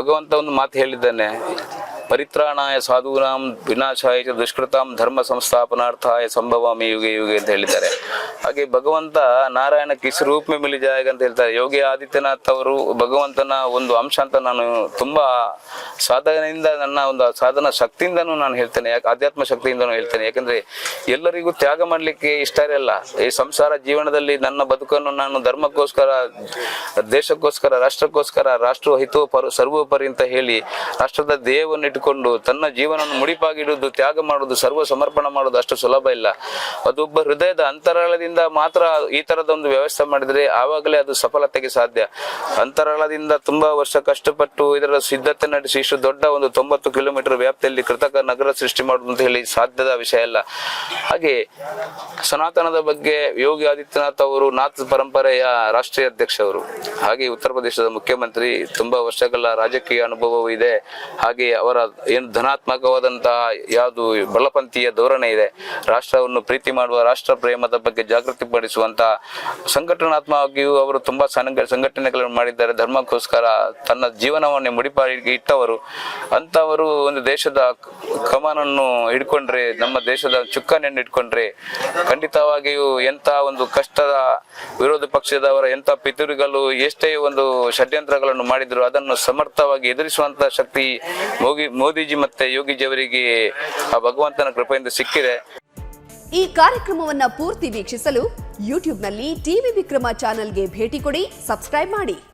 ಭಗವಂತ ಒಂದು ಮಾತು ಹೇಳಿದ್ದಾನೆ, ಪರಿತ್ರಾಣಾಯ ಸಾಧೂನಾಂ ವಿನಾಶಾಯ ಚ ದುಷ್ಕೃತಾಂ ಧರ್ಮ ಸಂಸ್ಥಾಪನಾರ್ಥಾಯ ಸಂಭವಾಮಿ ಯುಗೆ ಯುಗೆ ಅಂತ ಹೇಳಿದ್ದಾರೆ. ಹಾಗೆ ಭಗವಂತ ನಾರಾಯಣ ಕಿಸ್ ರೂಪ್ ಮೇ ಮಿಲ್ ಜಾಯೇಗ ಅಂತ ಹೇಳ್ತಾರೆ. ಯೋಗಿ ಆದಿತ್ಯನಾಥ್ ಅವರು ಭಗವಂತನ ಒಂದು ಅಂಶ ಅಂತ ನಾನು ತುಂಬಾ ಸಾಧನೆಯಿಂದ, ನನ್ನ ಒಂದು ಸಾಧನ ಶಕ್ತಿಯಿಂದನೂ ನಾನು ಹೇಳ್ತೇನೆ, ಆಧ್ಯಾತ್ಮ ಶಕ್ತಿಯಿಂದನೂ ಹೇಳ್ತೇನೆ. ಯಾಕಂದ್ರೆ ಎಲ್ಲರಿಗೂ ತ್ಯಾಗ ಮಾಡ್ಲಿಕ್ಕೆ ಇಷ್ಟ ಇರಲ್ಲ. ಈ ಸಂಸಾರ ಜೀವನದಲ್ಲಿ ನನ್ನ ಬದುಕನ್ನು ನಾನು ಧರ್ಮಕ್ಕೋಸ್ಕರ, ದೇಶಕ್ಕೋಸ್ಕರ, ರಾಷ್ಟ್ರಕ್ಕೋಸ್ಕರ, ರಾಷ್ಟ್ರ ಹಿತೋ ಸರ್ವೋಪರಿ ಅಂತ ಹೇಳಿ ರಾಷ್ಟ್ರದ ಧ್ಯೇಯವನ್ನು ಇಟ್ಟುಕೊಂಡು ತನ್ನ ಜೀವನವನ್ನು ಮುಡಿಪಾಗಿಡುವುದು, ತ್ಯಾಗ ಮಾಡುವುದು, ಸರ್ವ ಸಮರ್ಪಣ ಮಾಡುವುದು ಅಷ್ಟು ಸುಲಭ ಇಲ್ಲ. ಅದೊಬ್ಬ ಹೃದಯದ ಅಂತರಾಳದಿಂದ ಮಾತ್ರ ಈ ತರದ ಒಂದು ವ್ಯವಸ್ಥೆ ಮಾಡಿದ್ರೆ ಆವಾಗಲೇ ಅದು ಸಫಲತೆಗೆ ಸಾಧ್ಯ. ಅಂತರಾಳದಿಂದ ತುಂಬಾ ವರ್ಷ ಕಷ್ಟಪಟ್ಟು ಇದರ ಸಿದ್ಧತೆ ನಡೆಸಿ ಇಷ್ಟು ದೊಡ್ಡ ಒಂದು 90 ಕಿಲೋಮೀಟರ್ ವ್ಯಾಪ್ತಿಯಲ್ಲಿ ಕೃತಕ ನಗರ ಸೃಷ್ಟಿ ಮಾಡುವುದು ಅಂತ ಹೇಳಿ ಸಾಧ್ಯದ ವಿಷಯ ಅಲ್ಲ. ಹಾಗೆ ಸನಾತನದ ಬಗ್ಗೆ ಯೋಗಿ ಆದಿತ್ಯನಾಥ್ ಅವರು ನಾಥ್ ಪರಂಪರೆಯ ರಾಷ್ಟ್ರೀಯ ಅಧ್ಯಕ್ಷರು, ಹಾಗೆ ಉತ್ತರ ಪ್ರದೇಶದ ಮುಖ್ಯಮಂತ್ರಿ, ತುಂಬಾ ವರ್ಷಗಳ ರಾಜಕೀಯ ಅನುಭವವೂ ಇದೆ. ಹಾಗೆ ಅವರ ಏನು ಧನಾತ್ಮಕವಾದಂತಹ ಯಾವುದು ಬಲಪಂಥೀಯ ಧೋರಣೆ ಇದೆ, ರಾಷ್ಟ್ರವನ್ನು ಪ್ರೀತಿ ಮಾಡುವ, ರಾಷ್ಟ್ರ ಪ್ರೇಮದ ಬಗ್ಗೆ ಜಾಗೃತಿ ಪಡಿಸುವಂತ ಸಂಘಟನಾತ್ಮಕವಾಗಿಯೂ ಅವರು ತುಂಬಾ ಸಂಘಟನೆಗಳನ್ನು ಮಾಡಿದ್ದಾರೆ. ಧರ್ಮಕ್ಕೋಸ್ಕರ ತನ್ನ ಜೀವನವನ್ನೇ ಮುಡಿಪಾಗಿ ಇಟ್ಟವರು. ಅಂತವರು ಒಂದು ದೇಶದ ಕಮಾನನ್ನು ಹಿಡ್ಕೊಂಡ್ರೆ, ನಮ್ಮ ದೇಶದ ಚುಕ್ಕಾಣಿಯನ್ನು ಇಟ್ಕೊಂಡ್ರೆ ಖಂಡಿತವಾಗಿಯೂ ಎಂತ ಒಂದು ಕಷ್ಟದ ವಿರೋಧ ಪಕ್ಷದವರ ಎಂತ ಪಿತೂರಿಗಳು ಎಷ್ಟೇ ಒಂದು ಷಡ್ಯಂತ್ರಗಳನ್ನು ಮಾಡಿದ್ರು ಅದನ್ನು ಸಮರ್ಥವಾಗಿ ಎದುರಿಸುವಂತ ಶಕ್ತಿ ಮೋದಿಜಿ ಮತ್ತೆ ಯೋಗಿಜಿ ಅವರಿಗೆ ಆ ಭಗವಂತನ ಕೃಪೆಯಿಂದ ಸಿಕ್ಕಿದೆ. ಈ ಕಾರ್ಯಕ್ರಮವನ್ನ ಪೂರ್ತಿ ವೀಕ್ಷಿಸಲು ಯೂಟ್ಯೂಬ್ನಲ್ಲಿ ಟಿವಿ ವಿಕ್ರಮ ಚಾನೆಲ್ಗೆ ಭೇಟಿ ಕೊಡಿ, ಸಬ್ಸ್ಕ್ರೈಬ್ ಮಾಡಿ.